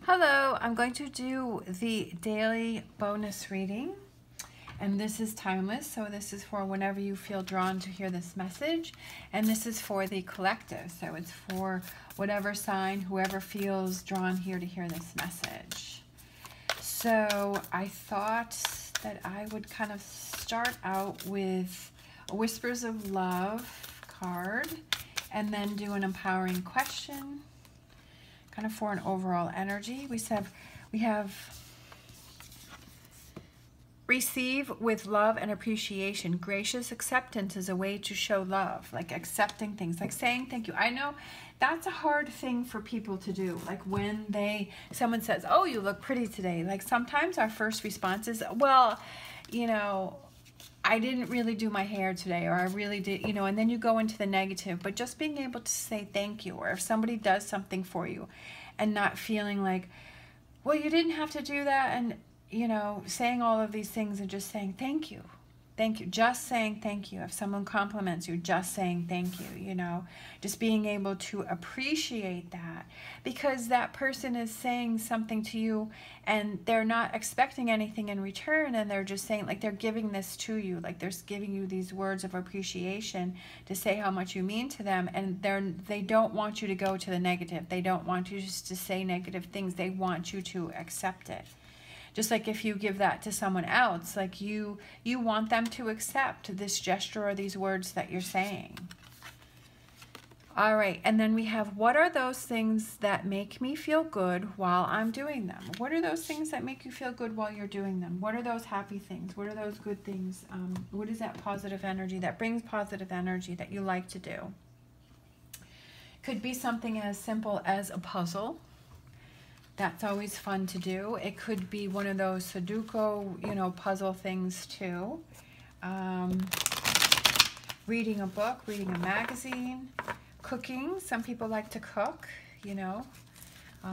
Hello, I'm going to do the daily bonus reading, and this is timeless, so this is for whenever you feel drawn to hear this message, and this is for the collective, so it's for whatever sign, whoever feels drawn here to hear this message. So I thought that I would kind of start out with a Whispers of Love card, and then do an empowering question, kind of for an overall energy. We have receive with love and appreciation. Gracious acceptance is a way to show love, like accepting things, like saying thank you. I know that's a hard thing for people to do. Like when someone says, "Oh, you look pretty today." Like sometimes our first response is, "Well, you know, I didn't really do my hair today," or "I really did," you know, and then you go into the negative. But just being able to say thank you, or if somebody does something for you and not feeling like, "Well, you didn't have to do that," and, you know, saying all of these things and just saying thank you. Thank you. Just saying thank you. If someone compliments you, just saying thank you, you know. Just being able to appreciate that, because that person is saying something to you and they're not expecting anything in return, and they're just saying, like, they're giving this to you, like they're giving you these words of appreciation to say how much you mean to them, and they don't want you to go to the negative. They don't want you just to say negative things. They want you to accept it. Just like if you give that to someone else, like you want them to accept this gesture or these words that you're saying. All right, and then we have, what are those things that make me feel good while I'm doing them? What are those things that make you feel good while you're doing them? What are those happy things? What are those good things? What is that positive energy that brings positive energy that you like to do? Could be something as simple as a puzzle. That's always fun to do. It could be one of those Sudoku, you know, puzzle things too. Reading a book, reading a magazine, cooking. Some people like to cook, you know.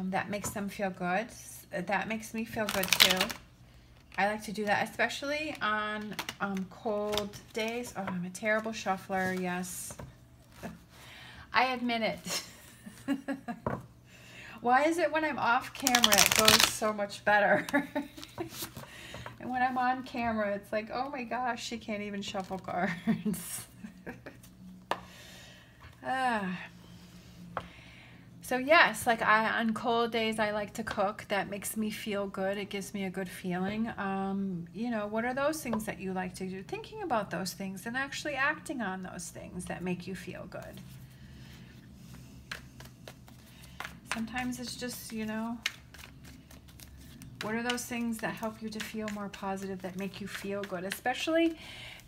That makes them feel good. That makes me feel good too. I like to do that, especially on cold days. Oh, I'm a terrible shuffler, yes. I admit it. Why is it when I'm off camera it goes so much better? And when I'm on camera it's like, oh my gosh, she can't even shuffle cards. So yes, like on cold days I like to cook. That makes me feel good. It gives me a good feeling. You know, what are those things that you like to do? Thinking about those things and actually acting on those things that make you feel good. Sometimes it's just, you know, what are those things that help you to feel more positive, that make you feel good? Especially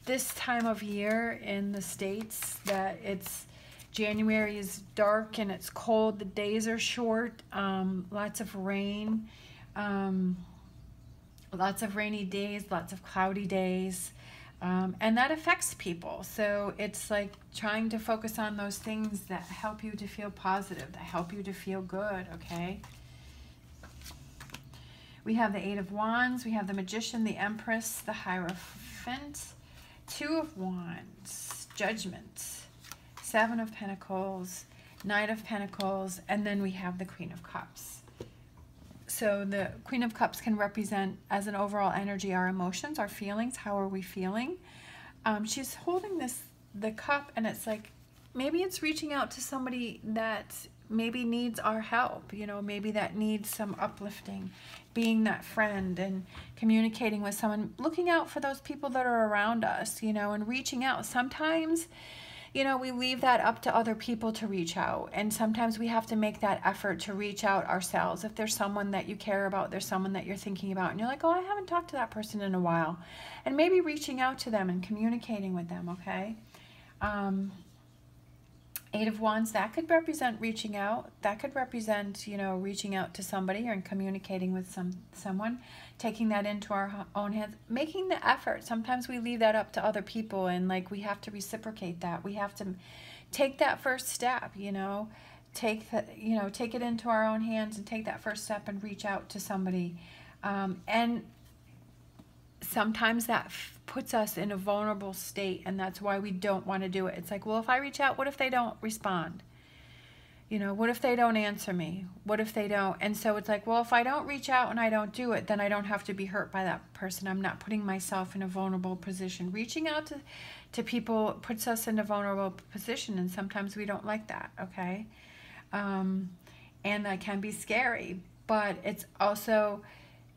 this time of year in the States, that January is dark and it's cold, the days are short, lots of rain, lots of rainy days, lots of cloudy days. And that affects people. So it's like trying to focus on those things that help you to feel positive, that help you to feel good, okay? We have the Eight of Wands, we have the Magician, the Empress, the Hierophant, Two of Wands, Judgment, Seven of Pentacles, Knight of Pentacles, and then we have the Queen of Cups. So the Queen of Cups can represent, as an overall energy, our emotions, our feelings. How are we feeling? She's holding the cup, and it's like, maybe it's reaching out to somebody that maybe needs our help, you know, maybe that needs some uplifting, being that friend and communicating with someone, looking out for those people that are around us, you know, and reaching out. Sometimes, you know, we leave that up to other people to reach out, and sometimes we have to make that effort to reach out ourselves. If there's someone that you care about, there's someone that you're thinking about, and you're like, oh, I haven't talked to that person in a while, and maybe reaching out to them and communicating with them, okay? Eight of Wands, that could represent reaching out. That could represent, you know, reaching out to somebody and communicating with someone, taking that into our own hands, making the effort. Sometimes we leave that up to other people, and like we have to reciprocate that. We have to take that first step, you know, take it into our own hands and take that first step and reach out to somebody. And sometimes that puts us in a vulnerable state, and that's why we don't want to do it. It's like, well, if I reach out, what if they don't respond? You know, what if they don't answer me? What if they don't? And so it's like, well, if I don't reach out and I don't do it, then I don't have to be hurt by that person. I'm not putting myself in a vulnerable position. Reaching out to people puts us in a vulnerable position, and sometimes we don't like that, okay? And that can be scary, but it's also,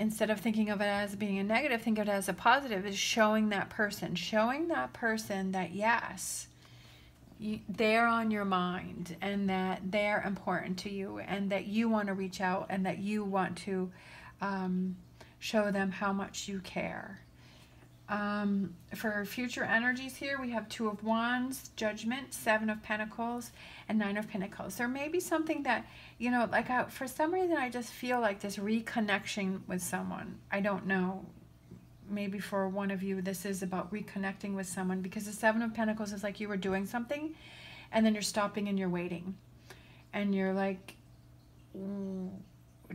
instead of thinking of it as being a negative, think of it as a positive, is showing that person that yes, they're on your mind, and that they're important to you, and that you want to reach out, and that you want to show them how much you care. For future energies here, we have Two of Wands, Judgment, Seven of Pentacles, and Nine of Pentacles. There may be something that, you know, like for some reason I just feel like this reconnection with someone. I don't know. Maybe for one of you, this is about reconnecting with someone, because the Seven of Pentacles is like you were doing something and then you're stopping and you're waiting. And you're like,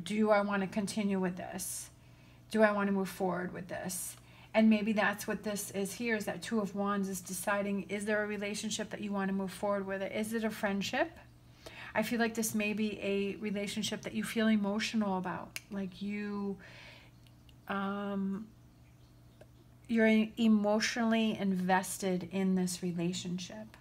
do I want to continue with this? Do I want to move forward with this? And maybe that's what this is here, is that Two of Wands is deciding, is there a relationship that you want to move forward with? Is it a friendship? I feel like this may be a relationship that you feel emotional about. Like you're emotionally invested in this relationship,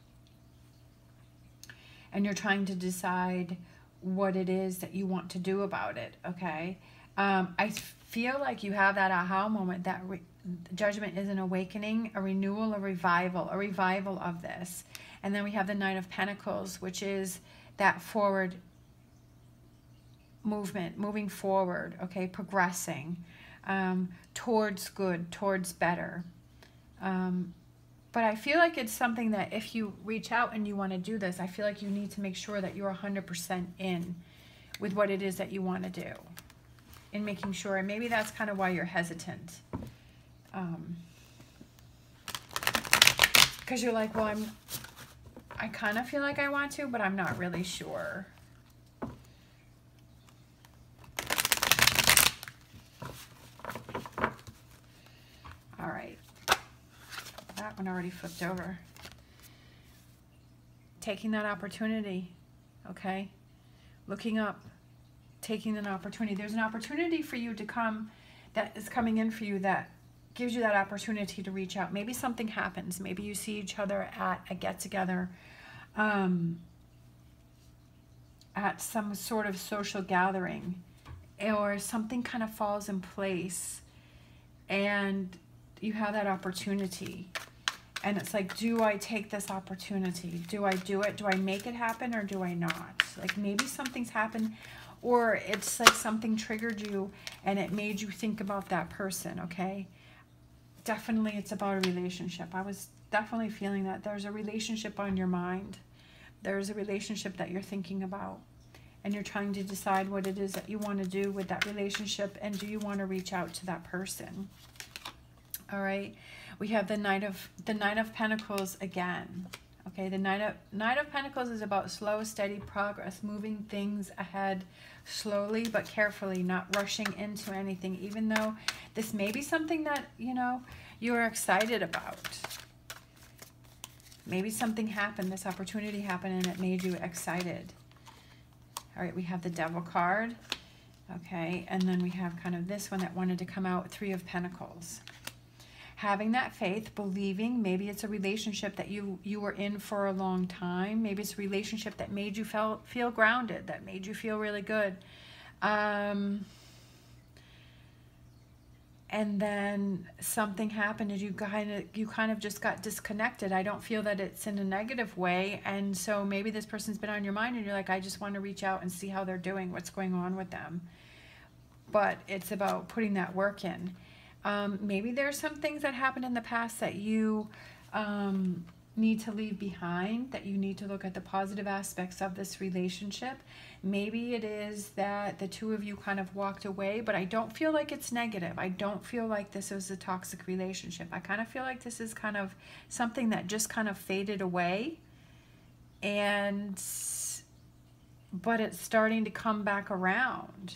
and you're trying to decide what it is that you want to do about it, okay? I feel like you have that aha moment, that Judgment is an awakening, a renewal, a revival of this. And then we have the Nine of Pentacles, which is that forward movement, moving forward, okay, progressing towards good, towards better. But I feel like it's something that if you reach out and you want to do this, I feel like you need to make sure that you're 100% in with what it is that you want to do, in making sure. And maybe that's kind of why you're hesitant. Because you're like, well, I kind of feel like I want to, but I'm not really sure. All right. That one already flipped over. Taking that opportunity, okay? Looking up, taking an opportunity. There's an opportunity for you to come, that is coming in for you, that gives you that opportunity to reach out. Maybe something happens. Maybe you see each other at a get-together, at some sort of social gathering, or something kind of falls in place, and you have that opportunity. And it's like, do I take this opportunity? Do I do it? Do I make it happen, or do I not? Like maybe something's happened, or it's like something triggered you and it made you think about that person, okay? Definitely it's about a relationship. I was definitely feeling that there's a relationship on your mind. There's a relationship that you're thinking about, and you're trying to decide what it is that you want to do with that relationship, and do you want to reach out to that person? All right. We have the Nine of Pentacles again. Okay, the Nine of Pentacles is about slow, steady progress, moving things ahead slowly but carefully, not rushing into anything, even though this may be something that, you know, you're excited about. Maybe something happened, this opportunity happened, and it made you excited. All right, we have the Devil card. Okay, and then we have kind of this one that wanted to come out, Three of Pentacles. Having that faith, believing, maybe it's a relationship that you were in for a long time. Maybe it's a relationship that made you feel grounded, that made you feel really good. And then something happened and you kind of just got disconnected. I don't feel that it's in a negative way. And so maybe this person's been on your mind and you're like, I just want to reach out and see how they're doing, what's going on with them. But it's about putting that work in. Maybe there's some things that happened in the past that you need to leave behind, that you need to look at the positive aspects of this relationship. Maybe it is that the two of you kind of walked away, but I don't feel like it's negative. I don't feel like this is a toxic relationship. I kind of feel like this is kind of something that just kind of faded away, but it's starting to come back around.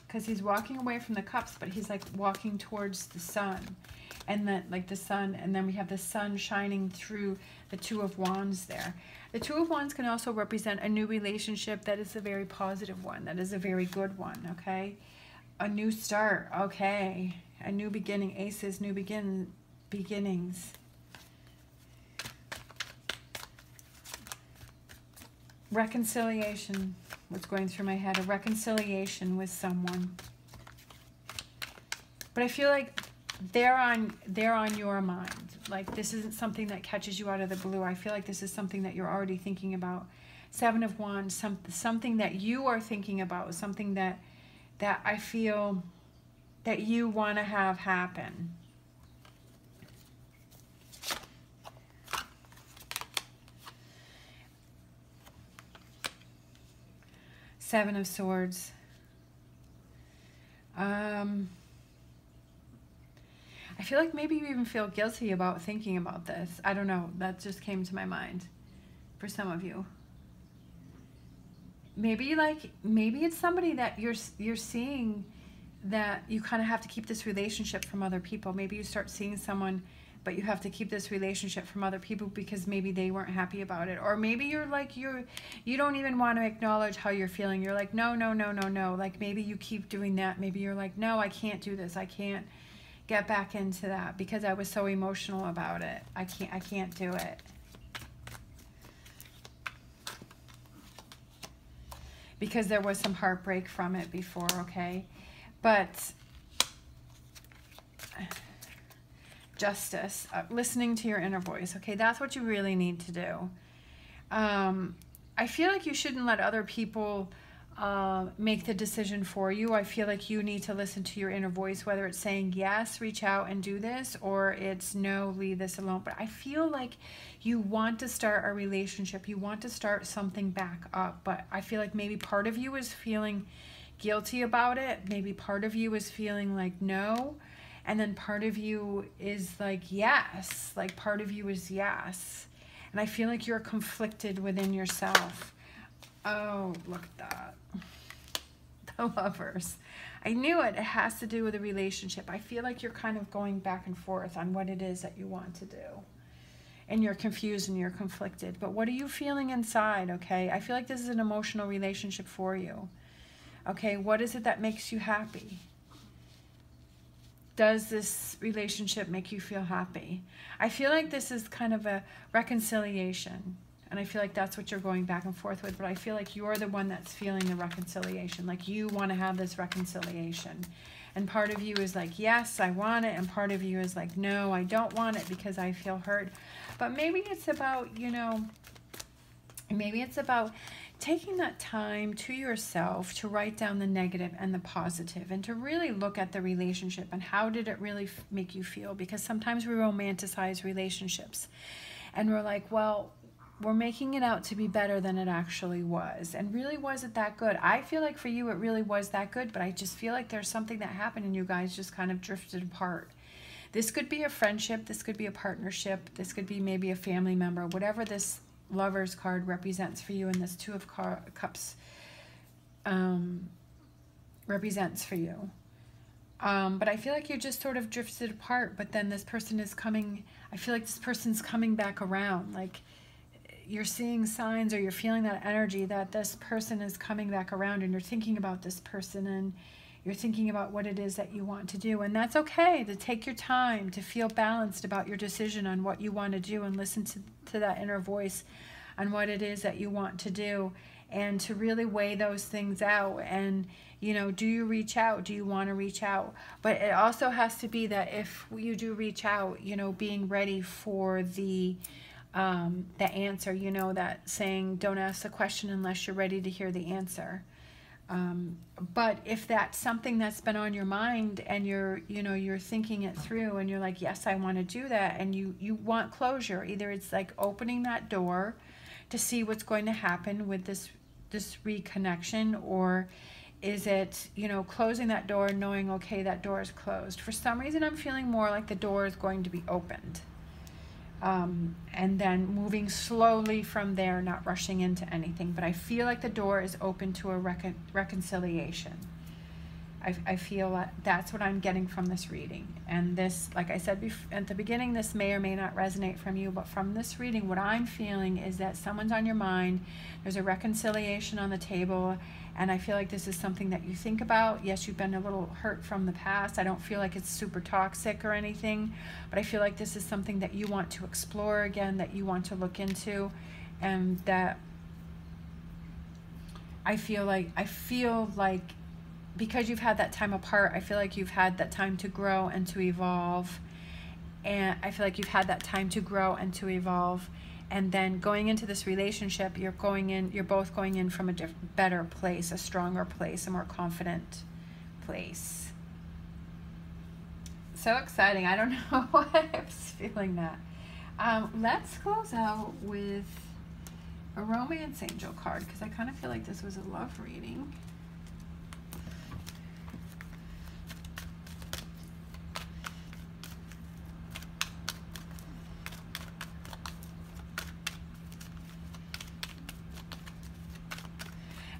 Because he's walking away from the cups, but he's like walking towards the sun. and then like the sun, and then we have the sun shining through the Two of Wands there. The Two of Wands can also represent a new relationship that is a very positive one, that is a very good one, okay? A new start, okay. A new beginning, aces, new beginnings. Reconciliation, what's going through my head, a reconciliation with someone. But I feel like they're on your mind. Like this isn't something that catches you out of the blue. I feel like this is something that you're already thinking about. Seven of Wands, something that you are thinking about, something that I feel that you want to have happen. Seven of Swords. I feel like maybe you even feel guilty about thinking about this. I don't know. That just came to my mind for some of you. Maybe it's somebody that you're seeing that you kind of have to keep this relationship from other people. Maybe you start seeing someone, but you have to keep this relationship from other people because maybe they weren't happy about it. Or maybe you're like, you don't even want to acknowledge how you're feeling. You're like, no, no, no, no, no. Like maybe you keep doing that. Maybe you're like, no, I can't do this. I can't get back into that because I was so emotional about it. I can't do it. Because there was some heartbreak from it before, okay? But justice, listening to your inner voice, okay? That's what you really need to do. I feel like you shouldn't let other people make the decision for you. I feel like you need to listen to your inner voice, whether it's saying yes, reach out and do this, or it's no, leave this alone. But I feel like you want to start a relationship. You want to start something back up. But I feel like maybe part of you is feeling guilty about it. Maybe part of you is feeling like no. And then part of you is like yes. Like part of you is yes. And I feel like you're conflicted within yourself. Oh, look at that. The Lovers. I knew it. It has to do with a relationship. I feel like you're kind of going back and forth on what it is that you want to do. And you're confused and you're conflicted. But what are you feeling inside, okay? I feel like this is an emotional relationship for you. Okay, what is it that makes you happy? Does this relationship make you feel happy? I feel like this is kind of a reconciliation. And I feel like that's what you're going back and forth with. But I feel like you're the one that's feeling the reconciliation. Like you want to have this reconciliation. And part of you is like, yes, I want it. And part of you is like, no, I don't want it because I feel hurt. But maybe it's about, you know, maybe it's about taking that time to yourself to write down the negative and the positive and to really look at the relationship and how did it really make you feel. Because sometimes we romanticize relationships and we're like, well, we're making it out to be better than it actually was. And really, was it that good? I feel like for you, it really was that good, but I just feel like there's something that happened and you guys just kind of drifted apart. This could be a friendship. This could be a partnership. This could be maybe a family member, whatever this Lovers card represents for you and this Two of Cups represents for you. But I feel like you just sort of drifted apart, but then this person is coming, I feel like this person's coming back around. Like, you're seeing signs or you're feeling that energy that this person is coming back around and you're thinking about this person and you're thinking about what it is that you want to do. And that's okay to take your time, to feel balanced about your decision on what you want to do and listen to that inner voice on what it is that you want to do and to really weigh those things out. And, you know, do you reach out? Do you want to reach out? But it also has to be that if you do reach out, you know, being ready for the answer, you know, that saying, don't ask the question unless you're ready to hear the answer. But if that's something that's been on your mind and you're thinking it through and you're like, yes, I want to do that. And you want closure. Either it's like opening that door to see what's going to happen with this reconnection, or is it, you know, closing that door and knowing, okay, that door is closed. For some reason, I'm feeling more like the door is going to be opened. And then moving slowly from there, not rushing into anything. But I feel like the door is open to a reconciliation. I feel that that's what I'm getting from this reading. And this, like I said at the beginning, this may or may not resonate from you, but from this reading, what I'm feeling is that someone's on your mind. There's a reconciliation on the table, and I feel like this is something that you think about. Yes, you've been a little hurt from the past. I don't feel like it's super toxic or anything, but I feel like this is something that you want to explore again, that you want to look into, and that I feel like because you've had that time apart, I feel like you've had that time to grow and to evolve. And I feel like you've had that time to grow and to evolve. And then going into this relationship, you're both going in from a better place, a stronger place, a more confident place. So exciting. I don't know why I was feeling that. Let's close out with a romance angel card, because I kind of feel like this was a love reading.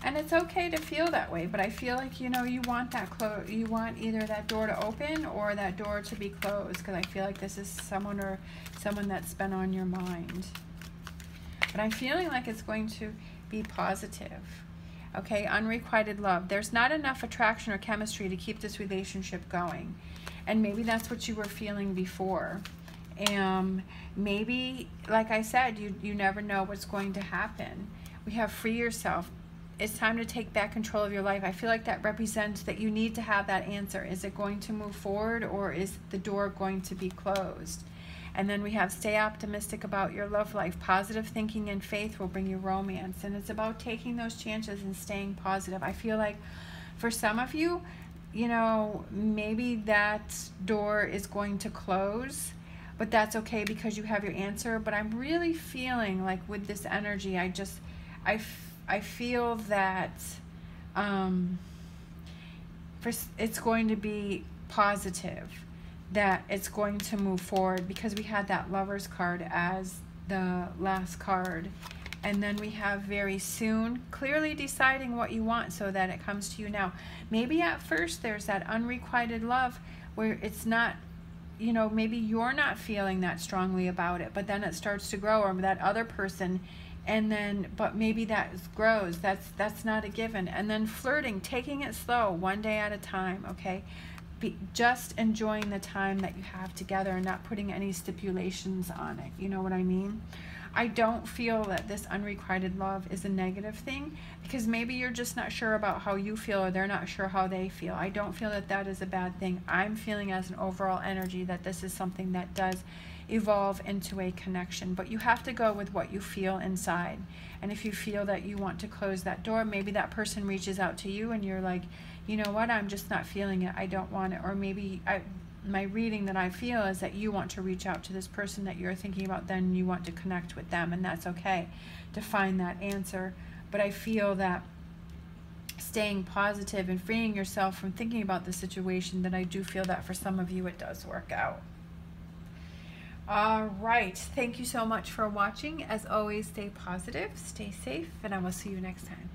And it's okay to feel that way, but I feel like, you know, you want that you want either that door to open or that door to be closed, because I feel like this is someone that's been on your mind. But I'm feeling like it's going to be positive. Okay, unrequited love. There's not enough attraction or chemistry to keep this relationship going. And maybe that's what you were feeling before. Maybe, like I said, you never know what's going to happen. We have free yourself. It's time to take back control of your life. I feel like that represents that you need to have that answer. Is it going to move forward, or is the door going to be closed? And then we have stay optimistic about your love life. Positive thinking and faith will bring you romance. And it's about taking those chances and staying positive. I feel like for some of you, you know, maybe that door is going to close, but that's okay because you have your answer. But I'm really feeling like with this energy, I feel that it's going to be positive, that it's going to move forward, because we had that Lovers card as the last card. And then we have very soon, clearly deciding what you want so that it comes to you now. Maybe at first there's that unrequited love where it's not, you know, maybe you're not feeling that strongly about it, but then it starts to grow, or that other person. And then, but maybe that grows. That's not a given. And then flirting, taking it slow, one day at a time, okay? Just enjoying the time that you have together and not putting any stipulations on it. You know what I mean? I don't feel that this unrequited love is a negative thing, because maybe you're just not sure about how you feel, or they're not sure how they feel. I don't feel that that is a bad thing. I'm feeling as an overall energy that this is something that does evolve into a connection, but you have to go with what you feel inside. And if you feel that you want to close that door, maybe that person reaches out to you and you're like, you know what, I'm just not feeling it, I don't want it. Or maybe my reading that I feel is that you want to reach out to this person that you're thinking about, then you want to connect with them, and that's okay to find that answer. But I feel that staying positive and freeing yourself from thinking about the situation, that I do feel that for some of you it does work out. All right, thank you so much for watching. As always, stay positive, stay safe, and I will see you next time.